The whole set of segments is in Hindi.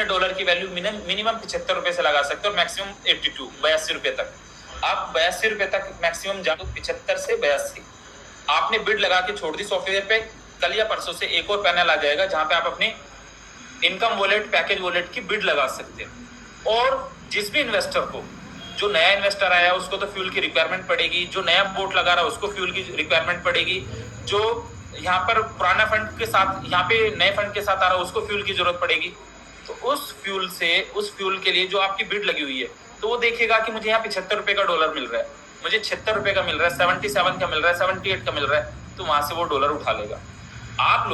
अपने डॉलर की वैल्यू मिनिमम 75 रुपए से लगा सकते हो और मैक्सिमम 82 रुपए तक। आप 82 रुपए तक मैक्सिमम जाओ, 75 से 82 आपने बिड लगा के छोड़ दी सॉफ्टवेयर पे। कल या परसों से एक और पैनल आ जाएगा जहां पे आप अपनी इनकम वॉलेट, पैकेज वॉलेट की बिड लगा सकते हैं। और जिस भी इन्वेस्टर को, जो नया इन्वेस्टर आया उसको तो फ्यूल की रिक्वायरमेंट पड़ेगी, जो नया बोट लगा रहा है उसको फ्यूल की रिक्वायरमेंट पड़ेगी, जो यहाँ पर पुराना फंड के साथ, यहाँ पे नए फंड के साथ आ रहा है उसको फ्यूल की जरूरत पड़ेगी। तो उस फ्यूल के लिए जो आपकी बिड लगी हुई है, तो वो देखेगा कि मुझे यहाँ 75 रुपए का डॉलर मिल रहा है, मुझे 76 रुपए का मिल रहा है, 77 का मिल रहा है, 78 का मिल रहा है, तो वहां से वो डॉलर उठा लेगा। आप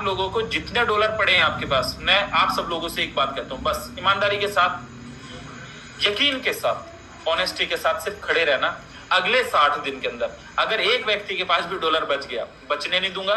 लोगों को जितने डॉलर पड़े हैं आपके पास, मैं आप सब लोगों से एक बात कहता हूँ, बस ईमानदारी के साथ, यकीन के साथ, ऑनेस्टी के साथ सिर्फ खड़े रहना। अगले 60 दिन के अंदर अगर एक व्यक्ति के पास भी डॉलर बच गया, बचने नहीं दूंगा,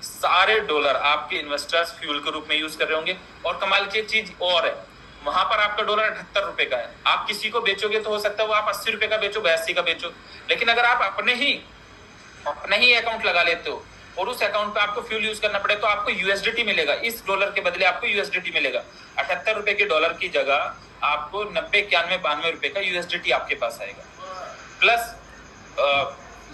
सारे डॉलर आपके इन्वेस्टर्स फ्यूल के रूप में यूज कर रहे होंगे। और कमाल की चीज और है, वहां पर आपका डॉलर 78 रुपए का है, आप किसी को बेचोगे तो हो सकता है वो आप 80 रुपए का बेचो, 82 का बेचो। लेकिन अगर आप अपने ही अकाउंट लगा लेते हो और उस अकाउंट पे आपको फ्यूल यूज करना पड़े, तो आपको यूएसडीटी मिलेगा, इस डॉलर के बदले आपको यूएसडीटी मिलेगा। 78 रुपए के डॉलर की जगह आपको 90, 91, 92 रुपए का यूएसडीटी आपके पास आएगा। प्लस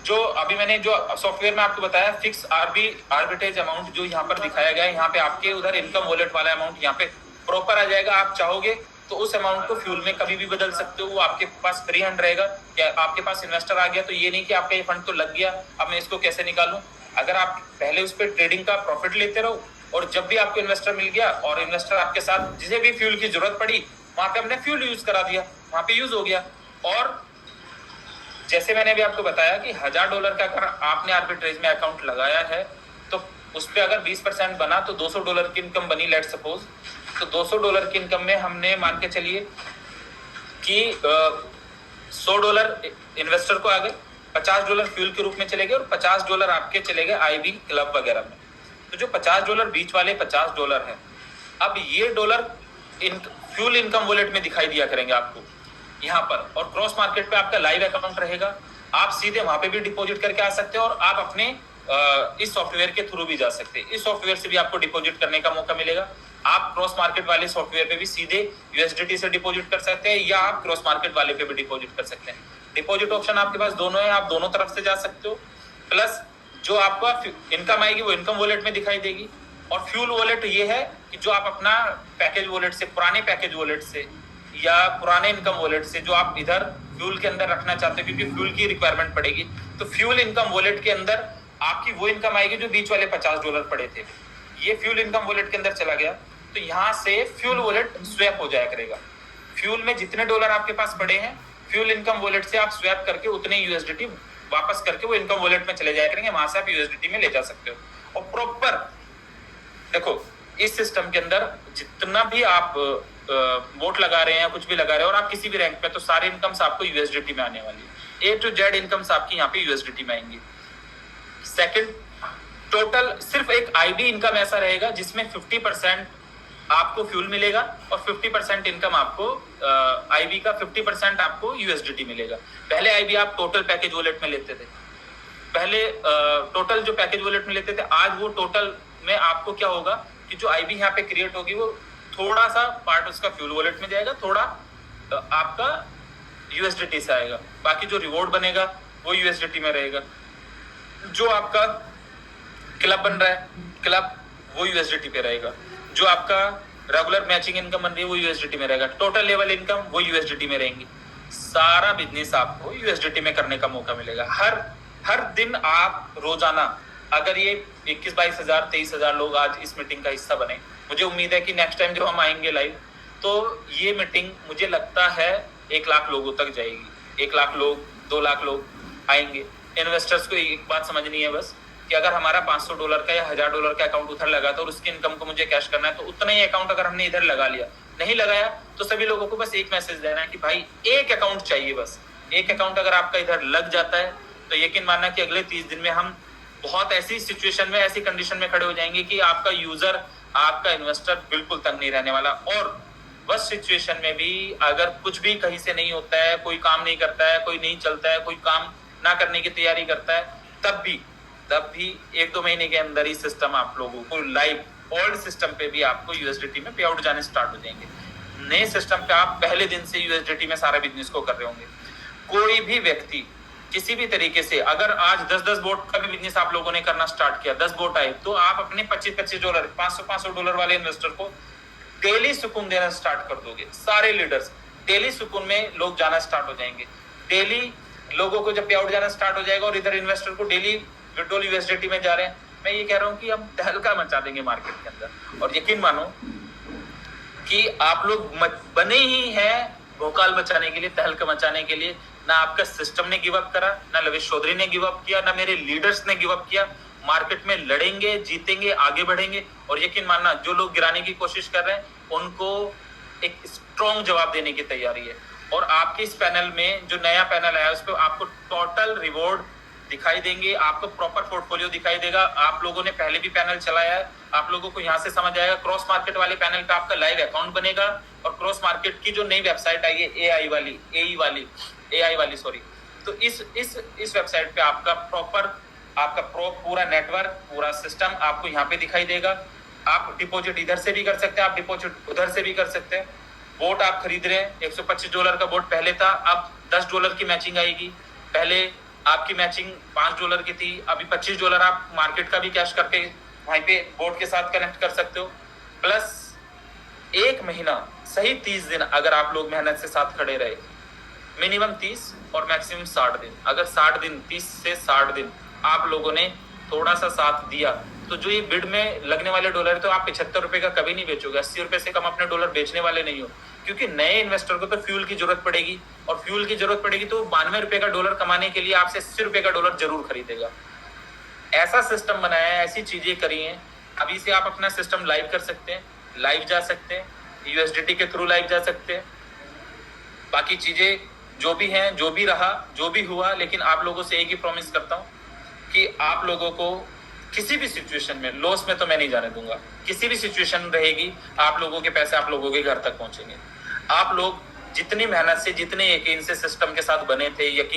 जो अभी मैंने जो सॉफ्टवेयर में आपको बताया, फिक्स आर्बिट्रेज अमाउंट जो यहाँ पर दिखाया गया है, यहाँ पे आपके उधर इनकम वॉलेट वाला अमाउंट यहाँ पे प्रॉपर आ जाएगा। आप चाहोगे तो उस अमाउंट को फ्यूल में कभी भी बदल सकते हो, वो आपके पास फ्री हैंड रहेगा। क्या आपके पास इन्वेस्टर आ गया तो ये नहीं कि आपका ये फंड तो लग गया, अब मैं इसको कैसे निकालूं। अगर आप पहले उस पर ट्रेडिंग का प्रॉफिट लेते रहो और जब भी आपको इन्वेस्टर मिल गया और इन्वेस्टर आपके साथ जिसे भी फ्यूल की जरूरत पड़ी, वहां पे हमने फ्यूल यूज करा दिया, वहां पे यूज हो गया। और जैसे मैंने भी आपको बताया कि $1000 का अगर आपने आर्बिट्रेज में अकाउंट लगाया है तो उस पर अगर 20% बना तो $200 की इनकम बनी, लेट सपोज। तो $200 की इनकम में हमने मान के चलिए कि $100 इन्वेस्टर को आ गए, $50 फ्यूल के रूप में चले गए और $50 आपके चले गए आईबी क्लब वगैरह में। तो जो $50 बीच वाले $50 है, अब ये डॉलर फ्यूल इनकम वॉलेट में दिखाई दिया करेंगे आपको यहाँ पर। और क्रॉस मार्केट पे आपका लाइव अकाउंट रहेगा, आप सीधे वहां पे भी डिपॉजिट करके आ सकते हो और आप अपने इस सॉफ्टवेयर के थ्रू भी जा सकते हैं। इस सॉफ्टवेयर से भी आपको डिपॉजिट करने का मौका मिलेगा। आप क्रॉस मार्केट वाले सॉफ्टवेयर पे भी सीधे यूएसडीटी से डिपॉजिट कर सकते हैं या आप क्रॉस मार्केट वाले पे भी डिपॉजिट कर सकते हैं। डिपॉजिट ऑप्शन आपके पास दोनों है, आप दोनों तरफ से जा सकते हो। प्लस जो आपका इनकम आएगी वो इनकम वॉलेट में दिखाई देगी। और फ्यूल वॉलेट ये है कि जो आप अपना पैकेज वॉलेट से, पुराने पैकेज वॉलेट से या पुराने इनकम वॉलेट से जो आप इधर फ्यूल के अंदर रखना चाहते हो, क्योंकि फ्यूल की रिक्वायरमेंट पड़ेगी, तो फ्यूल इनकम वॉलेट के अंदर आपकी वो इनकम आएगी जो बीच वाले $50 पड़े थे, ये फ्यूल इनकम वॉलेट के अंदर चला गया। तो यहाँ से फ्यूल वॉलेट स्वैप हो जाया करेगा। फ्यूल में जितने डॉलर आपके पास पड़े हैं, फ्यूल इनकम वॉलेट से आप स्वैप करके उतने यूएसडीटी वापस करके वो इनकम वॉलेट में चले जाया करेंगे, वहां से आप यूएसडीटी में ले जा सकते हो। और प्रॉपर देखो, इस सिस्टम के अंदर जितना भी आप वोट लगा रहे हैं या कुछ भी लगा रहे हैं और आप किसी भी रैंक पे, तो सारे इनकम्स आपको यूएसडीटी में आने वाली है। A to Z इनकम्स आपकी यहाँ पे यूएसडीटी में आएंगी। सेकंड, टोटल सिर्फ एक आईबी इनकम ऐसा रहेगा जिसमें 50% आपको फ्यूल मिलेगा और 50% इनकम आपको आईबी का 50% आपको यूएसडीटी मिलेगा। पहले आईबी आप टोटल पैकेज वॉलेट में लेते थे, पहले टोटल जो पैकेज वॉलेट में लेते थे, आज वो टोटल में आपको क्या होगा कि जो आईबी यहाँ पे क्रिएट होगी वो थोड़ा सा पार्ट उसका फ्यूल वॉलेट में जाएगा, थोड़ा आपका यूएसडीटी से आएगा, बाकी जो रिवॉर्ड बनेगा वो यूएसडीटी में रहेगा। जो आपका क्लब बन रहा है, क्लब वो यूएसडीटी पे रहेगा। जो आपका रेगुलर मैचिंग इनकम बन रही है वो यूएसडीटी में रहेगा। टोटल लेवल इनकम वो यूएसडीटी में रहेंगी। सारा बिजनेस आपको यूएसडीटी में करने का मौका मिलेगा। हर दिन आप रोजाना, अगर ये 21-22 हजार 23 हजार लोग आज इस मीटिंग का हिस्सा बने, मुझे उम्मीद है कि नेक्स्ट टाइम जब हम आएंगे लाइव तो ये मीटिंग मुझे लगता है 1 लाख लोगों तक जाएगी। 1 लाख लोग, 2 लाख लोग आएंगे। इन्वेस्टर्स को एक बात समझनी है बस कि अगर हमारा $500 का या $1000 का अकाउंट उधर लगा तो उसकी इनकम को मुझे कैश करना है, तो उतना ही अकाउंट अगर हमने इधर लगा लिया, नहीं लगाया तो सभी लोगों को बस एक मैसेज देना है कि भाई एक अकाउंट चाहिए। बस एक अकाउंट अगर आपका इधर लग जाता है तो यकीन मानना कि अगले 30 दिन में हम बहुत ऐसी सिचुएशन में, ऐसी कंडीशन में खड़े हो जाएंगे कि आपका यूजर, आपका इन्वेस्टर बिल्कुल तंग नहीं रहने वाला। और बस सिचुएशन में भी अगर कुछ भी कहीं से नहीं होता है, कोई काम नहीं करता है, कोई नहीं चलता है, कोई काम ना करने की तैयारी करता है, तब भी 1-2 महीने के अंदर ही सिस्टम आप लोगों को लाइव ओल्ड सिस्टम पे भी आपको यूएसडीटी में पे आउट जाने स्टार्ट हो जाएंगे। नए सिस्टम पे आप पहले दिन से यूएसडीटी में सारा बिजनेस को कर रहे होंगे। कोई भी व्यक्ति किसी भी तरीके से अगर आज 10-10 बोट का भी बिजनेस आप लोगों ने करना स्टार्ट किया, 10 बोट आए, तो आप अपने $25-25 $500 $500 वाले इन्वेस्टर को डेली सुकून देना स्टार्ट कर दोगे। सारे लीडर्स डेली सुकून में लोग जाना स्टार्ट हो जाएंगे। डेली लोगों को जब पे आउट जाना स्टार्ट हो जाएगा और इधर इन्वेस्टर को डेली विड्रॉल यूएसडीटी में जा रहे हैं, मैं ये कह रहा हूं कि हम तहलका मचा देंगे मार्केट के अंदर। और यकीन मानो कि आप लोग बने ही हैं भोकाल मचाने के लिए, तहलका मचाने के लिए। ना आपका सिस्टम ने गिव अप करा, ना लवेश चौधरी ने गिव अप किया, ना मेरे लीडर्स ने गिव अप किया। मार्केट में लड़ेंगे, जीतेंगे, आगे बढ़ेंगे। और यकीन मानना, जो लोग गिराने की कोशिश कर रहे हैं उनको एक स्ट्रॉन्ग जवाब देने की तैयारी है। और आपके इस पैनल में जो नया पैनल आया उस पर आपको टोटल रिवॉर्ड दिखाई देंगे, आपको प्रॉपर पोर्टफोलियो दिखाई देगा। आप लोगों ने पहले भी पैनल चलाया है, आप लोगों को यहाँ से समझ आएगा। क्रॉस मार्केट वाले पैनल पे आपका लाइव अकाउंट बनेगा और क्रॉस मार्केट की जो नई वेबसाइट आई है एआई वाली सॉरी, तो इस वेबसाइट पे आपका पूरा नेटवर्क, पूरा सिस्टम आपको यहाँ पे दिखाई देगा। आप डिपॉजिट इधर से भी कर सकते हैं, आप डिपॉजिट उधर से भी कर सकते हैं। बोट आप खरीद रहे हैं, $125 का बोट पहले था, अब $10 की मैचिंग आएगी। पहले आपकी मैचिंग $5 की थी, अभी $25 आप मार्केट का भी कैश करके वहीं पे बोट के साथ कनेक्ट कर सकते हो। प्लस 1 महीना सही 30 दिन अगर आप लोग मेहनत से साथ खड़े रहे, मिनिमम 30 और मैक्सिमम 60 दिन, अगर 60 दिन 30 से 60 दिन आप लोगों ने थोड़ा सा साथ दिया, तो जो ये बिड में लगने वाले डॉलर है, तो आप $75 का कभी नहीं बेचोगे। $80 से कम अपने डॉलर बेचने वाले नहीं हो, क्योंकि नए इन्वेस्टर को तो फ्यूल की जरूरत पड़ेगी, और फ्यूल की जरूरत पड़ेगी तो $92 का डॉलर कमाने के लिए आपसे $80 का डॉलर जरूर खरीदेगा। ऐसा सिस्टम बनाया है, ऐसी चीजें करी हैं। अभी से आप अपना सिस्टम लाइव कर सकते हैं, लाइव जा सकते हैं, यूएसडीटी के थ्रू लाइव जा सकते हैं। बाकी चीजें जो भी हैं, जो भी रहा, जो भी हुआ, लेकिन आप लोगों से एक ही प्रॉमिस करता हूँ कि आप लोगों को किसी भी सिचुएशन में, लॉस में तो मैं नहीं जाने दूंगा। किसी भी सिचुएशन रहेगी, आप लोगों के पैसे आप लोगों के घर तक पहुंचेंगे। आप लोग जितनी मेहनत से, जितने यकीन से सिस्टम के साथ बने थे, यकीन